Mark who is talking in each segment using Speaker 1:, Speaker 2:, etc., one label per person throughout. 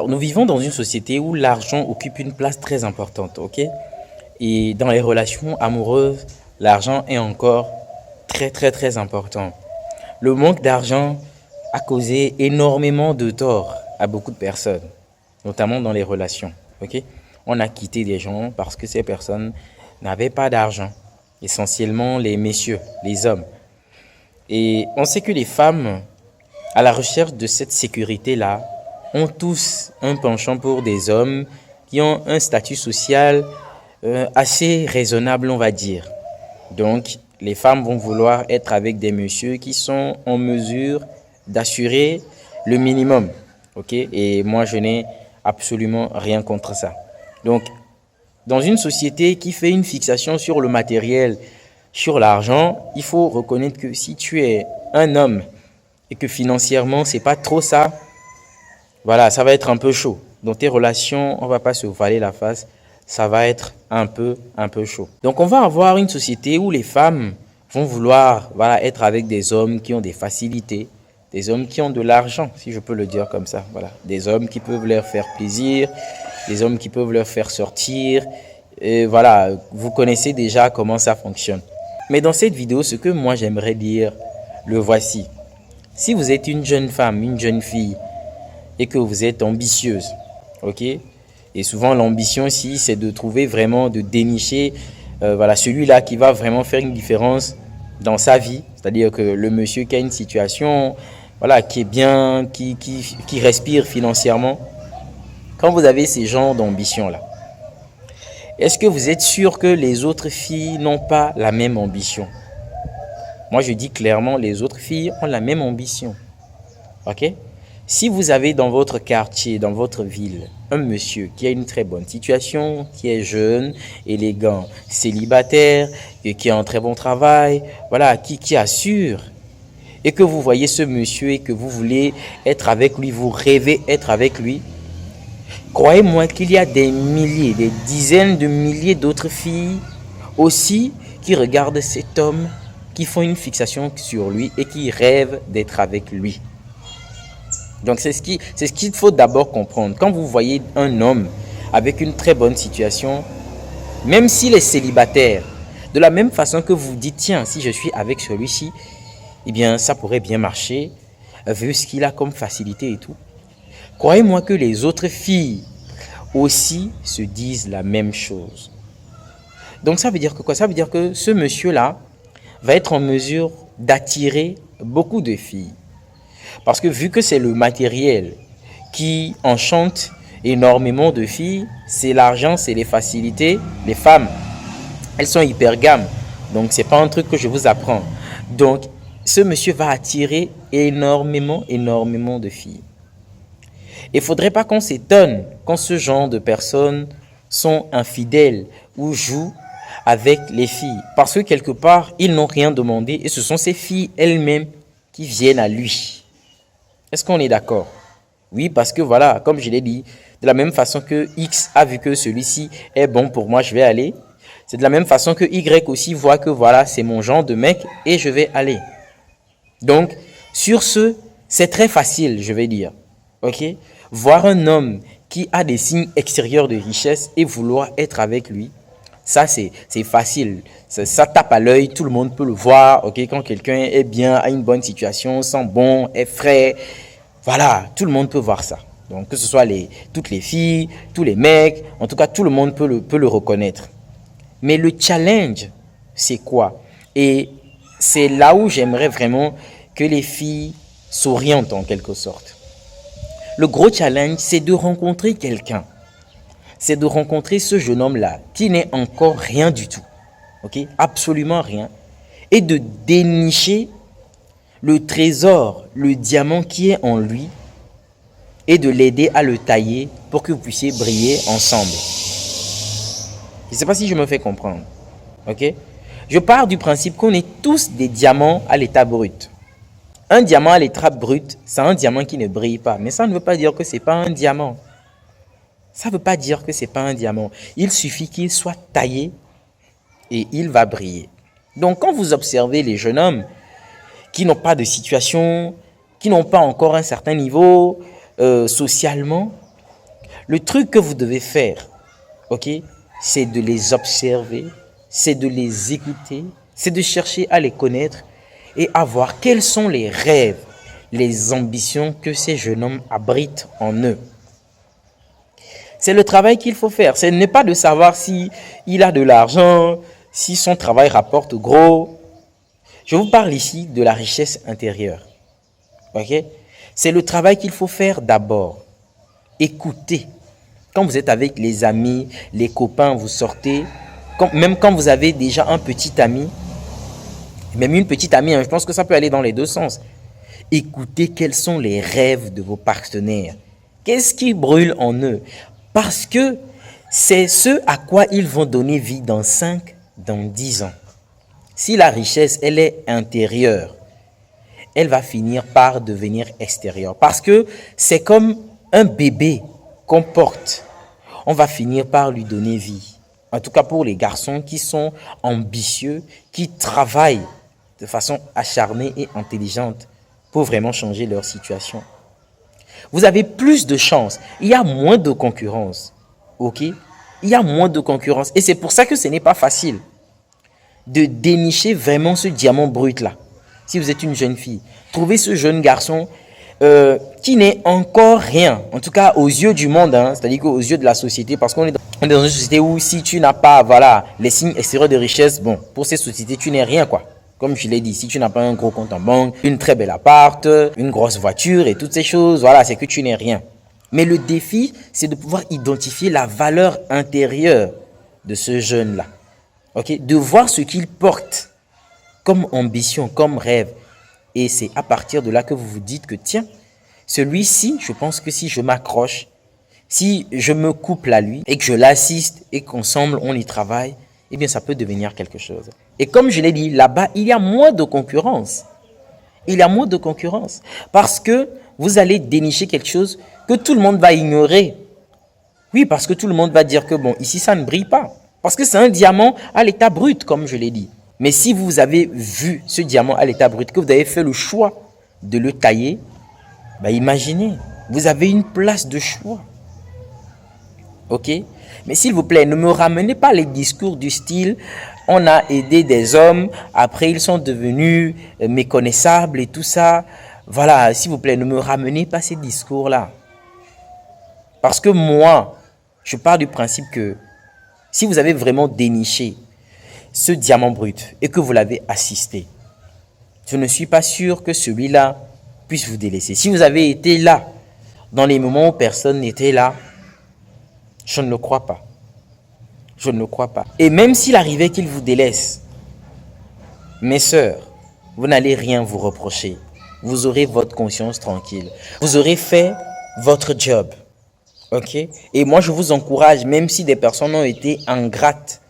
Speaker 1: Alors, nous vivons dans une société où l'argent occupe une place très importante, ok? Et dans les relations amoureuses, l'argent est encore très important. Le manque d'argent a causé énormément de tort à beaucoup de personnes, notamment dans les relations, ok? On a quitté des gens parce que ces personnes n'avaient pas d'argent, essentiellement les messieurs, les hommes. Et on sait que les femmes, à la recherche de cette sécurité-là, ont tous un penchant pour des hommes qui ont un statut social assez raisonnable, on va dire. Donc, les femmes vont vouloir être avec des messieurs qui sont en mesure d'assurer le minimum. Ok? Et moi, je n'ai absolument rien contre ça. Donc, dans une société qui fait une fixation sur le matériel, sur l'argent, il faut reconnaître que si tu es un homme et que financièrement, c'est pas trop ça, voilà, ça va être un peu chaud. Dans tes relations, on va pas se voiler la face, ça va être un peu chaud. Donc, on va avoir une société où les femmes vont vouloir, voilà, être avec des hommes qui ont des facilités, des hommes qui ont de l'argent, si je peux le dire comme ça. Voilà, des hommes qui peuvent leur faire plaisir, des hommes qui peuvent leur faire sortir. Et voilà, vous connaissez déjà comment ça fonctionne. Mais dans cette vidéo, ce que moi j'aimerais dire, le voici. Si vous êtes une jeune femme, une jeune fille, et que vous êtes ambitieuse, ok? Et souvent l'ambition ici, c'est de trouver vraiment, de dénicher, voilà, celui-là qui va vraiment faire une différence dans sa vie. C'est-à-dire que le monsieur qui a une situation, voilà, qui est bien, qui respire financièrement. Quand vous avez ces genres d'ambition-là, est-ce que vous êtes sûr que les autres filles n'ont pas la même ambition? Moi, je dis clairement, les autres filles ont la même ambition. Ok? Si vous avez dans votre quartier, dans votre ville, un monsieur qui a une très bonne situation, qui est jeune, élégant, célibataire, et qui a un très bon travail, voilà, qui assure, et que vous voyez ce monsieur et que vous voulez être avec lui, vous rêvez être avec lui, croyez-moi qu'il y a des milliers, des dizaines de milliers d'autres filles aussi qui regardent cet homme, qui font une fixation sur lui et qui rêvent d'être avec lui. Donc c'est ce qu'il faut d'abord comprendre. Quand vous voyez un homme avec une très bonne situation, même s'il est célibataire, de la même façon que vous dites, tiens, si je suis avec celui-ci, eh bien ça pourrait bien marcher, vu ce qu'il a comme facilité et tout. Croyez-moi que les autres filles aussi se disent la même chose. Donc ça veut dire que quoi? Ça veut dire que ce monsieur-là va être en mesure d'attirer beaucoup de filles. Parce que vu que c'est le matériel qui enchante énormément de filles, c'est l'argent, c'est les facilités. Les femmes, elles sont hypergames. Donc, ce n'est pas un truc que je vous apprends. Donc, ce monsieur va attirer énormément de filles. Il ne faudrait pas qu'on s'étonne quand ce genre de personnes sont infidèles ou jouent avec les filles. Parce que quelque part, ils n'ont rien demandé et ce sont ces filles elles-mêmes qui viennent à lui. Est-ce qu'on est d'accord? Oui, parce que voilà, comme je l'ai dit, de la même façon que X a vu que celui-ci est bon pour moi, je vais aller. C'est de la même façon que Y aussi voit que voilà, c'est mon genre de mec et je vais aller. Donc, sur ce, c'est très facile, je vais dire. Ok? Voir un homme qui a des signes extérieurs de richesse et vouloir être avec lui, ça c'est facile. Ça tape à l'œil, tout le monde peut le voir. Ok, quand quelqu'un est bien, a une bonne situation, sent bon, est frais, voilà, tout le monde peut voir ça. Donc que ce soit toutes les filles, tous les mecs, en tout cas tout le monde peut le reconnaître. Mais le challenge, c'est quoi? Et c'est là où j'aimerais vraiment que les filles s'orientent en quelque sorte. Le gros challenge, c'est de rencontrer quelqu'un. C'est de rencontrer ce jeune homme-là qui n'est encore rien du tout, ok, absolument rien, et de dénicher le trésor, le diamant qui est en lui, et de l'aider à le tailler pour que vous puissiez briller ensemble. Je ne sais pas si je me fais comprendre, ok. Je pars du principe qu'on est tous des diamants à l'état brut. Un diamant à l'état brut, c'est un diamant qui ne brille pas, mais ça ne veut pas dire que ce n'est pas un diamant. Ça ne veut pas dire que ce n'est pas un diamant. Il suffit qu'il soit taillé et il va briller. Donc, quand vous observez les jeunes hommes qui n'ont pas de situation, qui n'ont pas encore un certain niveau socialement, Le truc que vous devez faire, ok, c'est de les observer, c'est de les écouter, c'est de chercher à les connaître et à voir quels sont les rêves, les ambitions que ces jeunes hommes abritent en eux. C'est le travail qu'il faut faire. Ce n'est pas de savoir si il a de l'argent, si son travail rapporte gros. Je vous parle ici de la richesse intérieure. Ok? C'est le travail qu'il faut faire d'abord. Écoutez. Quand vous êtes avec les amis, les copains, vous sortez, même quand vous avez déjà un petit ami, même une petite amie, je pense que ça peut aller dans les deux sens. Écoutez quels sont les rêves de vos partenaires. Qu'est-ce qui brûle en eux? Parce que c'est ce à quoi ils vont donner vie dans 5, dans 10 ans. Si la richesse, elle est intérieure, elle va finir par devenir extérieure. Parce que c'est comme un bébé qu'on porte. On va finir par lui donner vie. En tout cas pour les garçons qui sont ambitieux, qui travaillent de façon acharnée et intelligente pour vraiment changer leur situation. Vous avez plus de chances. Il y a moins de concurrence. Ok? Il y a moins de concurrence. Et c'est pour ça que ce n'est pas facile de dénicher vraiment ce diamant brut-là. Si vous êtes une jeune fille, trouvez ce jeune garçon qui n'est encore rien. En tout cas, aux yeux du monde, hein, c'est-à-dire qu'aux yeux de la société, parce qu'on est dans une société où si tu n'as pas les signes extérieurs de richesse, bon, pour ces sociétés, tu n'es rien, quoi. Comme je l'ai dit, si tu n'as pas un gros compte en banque, une très belle appart, une grosse voiture et toutes ces choses, voilà, c'est que tu n'es rien. Mais le défi, c'est de pouvoir identifier la valeur intérieure de ce jeune-là. Ok, de voir ce qu'il porte comme ambition, comme rêve. Et c'est à partir de là que vous vous dites que tiens, celui-ci, je pense que si je m'accroche, si je me couple à lui et que je l'assiste et qu'ensemble on y travaille, eh bien ça peut devenir quelque chose. Et comme je l'ai dit, là-bas, il y a moins de concurrence. Il y a moins de concurrence. Parce que vous allez dénicher quelque chose que tout le monde va ignorer. Oui, parce que tout le monde va dire que bon, ici ça ne brille pas. Parce que c'est un diamant à l'état brut, comme je l'ai dit. Mais si vous avez vu ce diamant à l'état brut, que vous avez fait le choix de le tailler, bah imaginez, vous avez une place de choix. Ok? Mais s'il vous plaît, ne me ramenez pas les discours du style « on a aidé des hommes, après ils sont devenus méconnaissables et tout ça ». Voilà, s'il vous plaît, ne me ramenez pas ces discours-là. Parce que moi, je pars du principe que si vous avez vraiment déniché ce diamant brut et que vous l'avez assisté, je ne suis pas sûr que celui-là puisse vous délaisser. Si vous avez été là, dans les moments où personne n'était là, je ne le crois pas. Je ne le crois pas. Et même s'il arrivait qu'il vous délaisse, mes sœurs, vous n'allez rien vous reprocher. Vous aurez votre conscience tranquille. Vous aurez fait votre job. Ok? Et moi, je vous encourage, même si des personnes ont été ingrates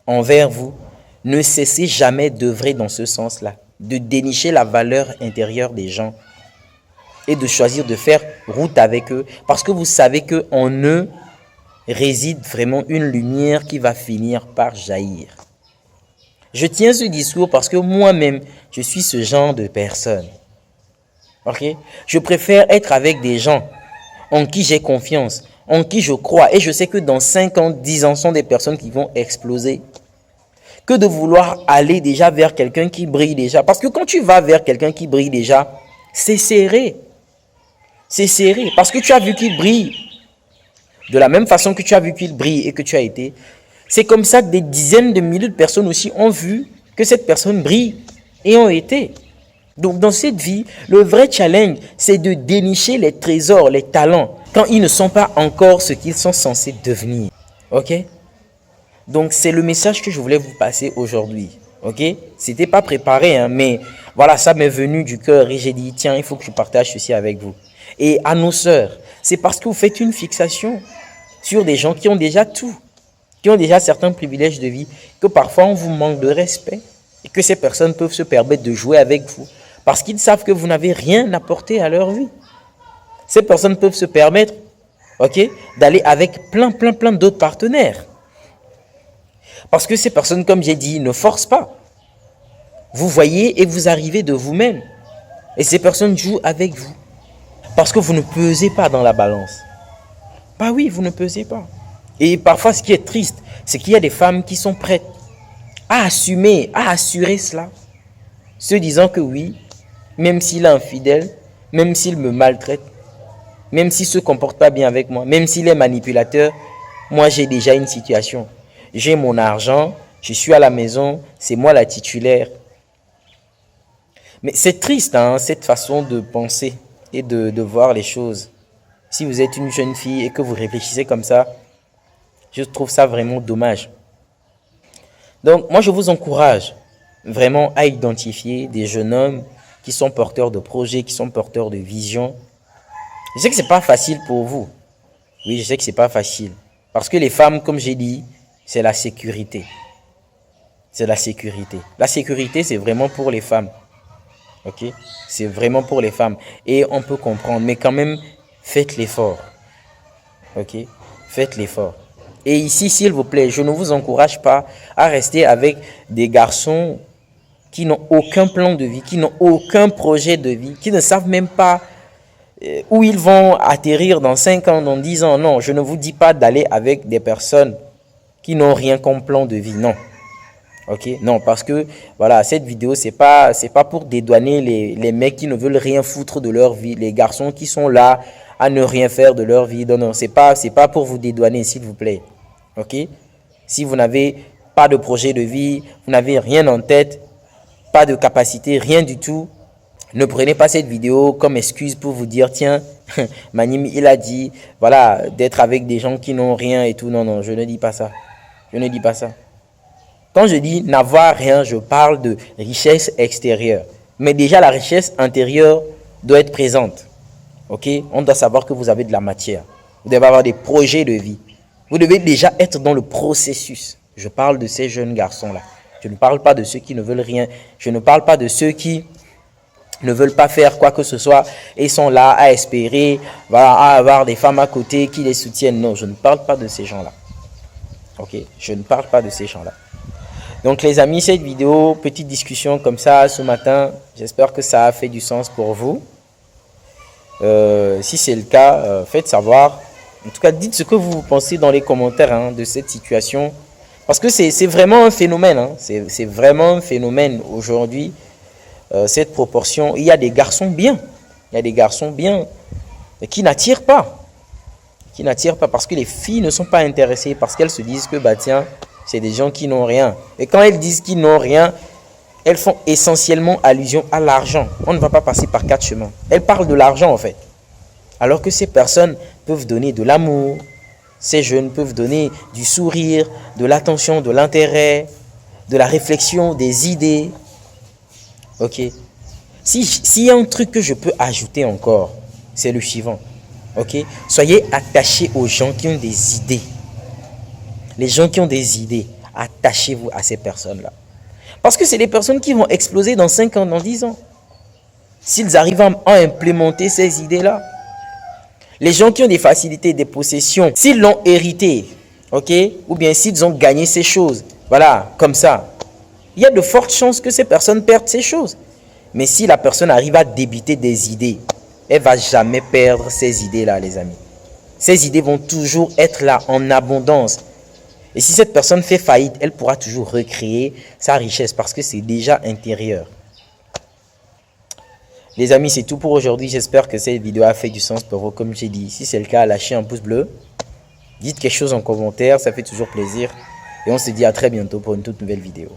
Speaker 1: envers vous, ne cessez jamais d'œuvrer dans ce sens-là, de dénicher la valeur intérieure des gens et de choisir de faire route avec eux, parce que vous savez qu'en eux réside vraiment une lumière qui va finir par jaillir. Je tiens ce discours parce que moi-même, je suis ce genre de personne. Ok? Je préfère être avec des gens en qui j'ai confiance, en qui je crois, et je sais que dans 5 ans, 10 ans, sont des personnes qui vont exploser, que de vouloir aller déjà vers quelqu'un qui brille déjà. Parce que quand tu vas vers quelqu'un qui brille déjà, c'est serré. C'est serré, parce que tu as vu qu'il brille. De la même façon que tu as vu qu'il brille et que tu as été, c'est comme ça que des dizaines de milliers de personnes aussi ont vu que cette personne brille et ont été. Donc dans cette vie, le vrai challenge, c'est de dénicher les trésors, les talents, quand ils ne sont pas encore ce qu'ils sont censés devenir. Ok? Donc c'est le message que je voulais vous passer aujourd'hui. Ok? C'était pas préparé, hein, mais voilà, ça m'est venu du cœur et j'ai dit, tiens, il faut que je partage ceci avec vous. Et à nos sœurs, c'est parce que vous faites une fixation sur des gens qui ont déjà tout, qui ont déjà certains privilèges de vie, que parfois on vous manque de respect et que ces personnes peuvent se permettre de jouer avec vous parce qu'ils savent que vous n'avez rien apporté à leur vie. Ces personnes peuvent se permettre, ok, d'aller avec plein d'autres partenaires. Parce que ces personnes, comme j'ai dit, ne forcent pas. Vous voyez et vous arrivez de vous-même. Et ces personnes jouent avec vous. Parce que vous ne pesez pas dans la balance. Bah oui, vous ne pesez pas. Et parfois, ce qui est triste, c'est qu'il y a des femmes qui sont prêtes à assumer, à assurer cela, se disant que oui, même s'il est infidèle, même s'il me maltraite, même s'il ne se comporte pas bien avec moi, même s'il est manipulateur, moi j'ai déjà une situation. J'ai mon argent, je suis à la maison, c'est moi la titulaire. Mais c'est triste, hein, cette façon de penser et de voir les choses. Si vous êtes une jeune fille et que vous réfléchissez comme ça, je trouve ça vraiment dommage. Donc, moi, je vous encourage vraiment à identifier des jeunes hommes qui sont porteurs de projets, qui sont porteurs de visions. Je sais que c'est pas facile pour vous. Oui, je sais que c'est pas facile. Parce que les femmes, comme j'ai dit, c'est la sécurité. C'est la sécurité. La sécurité, c'est vraiment pour les femmes. Ok? C'est vraiment pour les femmes. Et on peut comprendre. Mais quand même, faites l'effort. Ok? Faites l'effort. Et ici, s'il vous plaît, je ne vous encourage pas à rester avec des garçons qui n'ont aucun plan de vie, qui n'ont aucun projet de vie, qui ne savent même pas où ils vont atterrir dans 5 ans, dans 10 ans. Non, je ne vous dis pas d'aller avec des personnes qui n'ont rien comme plan de vie. Non. Ok? Non, parce que, voilà, cette vidéo, c'est pas pour dédouaner les mecs qui ne veulent rien foutre de leur vie, les garçons qui sont là à ne rien faire de leur vie. Non, non, c'est pas pour vous dédouaner, s'il vous plaît. Ok? Si vous n'avez pas de projet de vie, vous n'avez rien en tête, pas de capacité, rien du tout, ne prenez pas cette vidéo comme excuse pour vous dire, tiens, Manim, il a dit, voilà, d'être avec des gens qui n'ont rien et tout. Non, non, je ne dis pas ça. Je ne dis pas ça. Quand je dis n'avoir rien, je parle de richesse extérieure. Mais déjà, la richesse intérieure doit être présente. Ok? On doit savoir que vous avez de la matière. Vous devez avoir des projets de vie. Vous devez déjà être dans le processus. Je parle de ces jeunes garçons-là. Je ne parle pas de ceux qui ne veulent rien. Je ne parle pas de ceux qui ne veulent pas faire quoi que ce soit et sont là à espérer, voilà, à avoir des femmes à côté qui les soutiennent. Non, je ne parle pas de ces gens-là. Ok? Je ne parle pas de ces gens-là. Donc les amis, cette vidéo, petite discussion comme ça ce matin, j'espère que ça a fait du sens pour vous. Si c'est le cas, faites savoir. En tout cas, dites ce que vous pensez dans les commentaires, hein, de cette situation. Parce que c'est vraiment un phénomène. Hein. C'est vraiment un phénomène aujourd'hui, cette proportion. Il y a des garçons bien. Il y a des garçons bien qui n'attirent pas. Qui n'attirent pas parce que les filles ne sont pas intéressées. Parce qu'elles se disent que, bah tiens, c'est des gens qui n'ont rien. Et quand elles disent qu'ils n'ont rien, elles font essentiellement allusion à l'argent. On ne va pas passer par 4 chemins. Elles parlent de l'argent en fait. Alors que ces personnes peuvent donner de l'amour, ces jeunes peuvent donner du sourire, de l'attention, de l'intérêt, de la réflexion, des idées. Ok. S'il y a un truc que je peux ajouter encore, c'est le suivant. Ok. Soyez attachés aux gens qui ont des idées. Les gens qui ont des idées, attachez-vous à ces personnes-là. Parce que c'est des personnes qui vont exploser dans 5 ans, dans 10 ans. S'ils arrivent à implémenter ces idées-là. Les gens qui ont des facilités, des possessions, s'ils l'ont hérité, ok, ou bien s'ils ont gagné ces choses, voilà, comme ça, il y a de fortes chances que ces personnes perdent ces choses. Mais si la personne arrive à débiter des idées, elle ne va jamais perdre ces idées-là, les amis. Ces idées vont toujours être là, en abondance. Et si cette personne fait faillite, elle pourra toujours recréer sa richesse parce que c'est déjà intérieur. Les amis, c'est tout pour aujourd'hui. J'espère que cette vidéo a fait du sens pour vous, comme j'ai dit. Si c'est le cas, lâchez un pouce bleu. Dites quelque chose en commentaire, ça fait toujours plaisir. Et on se dit à très bientôt pour une toute nouvelle vidéo.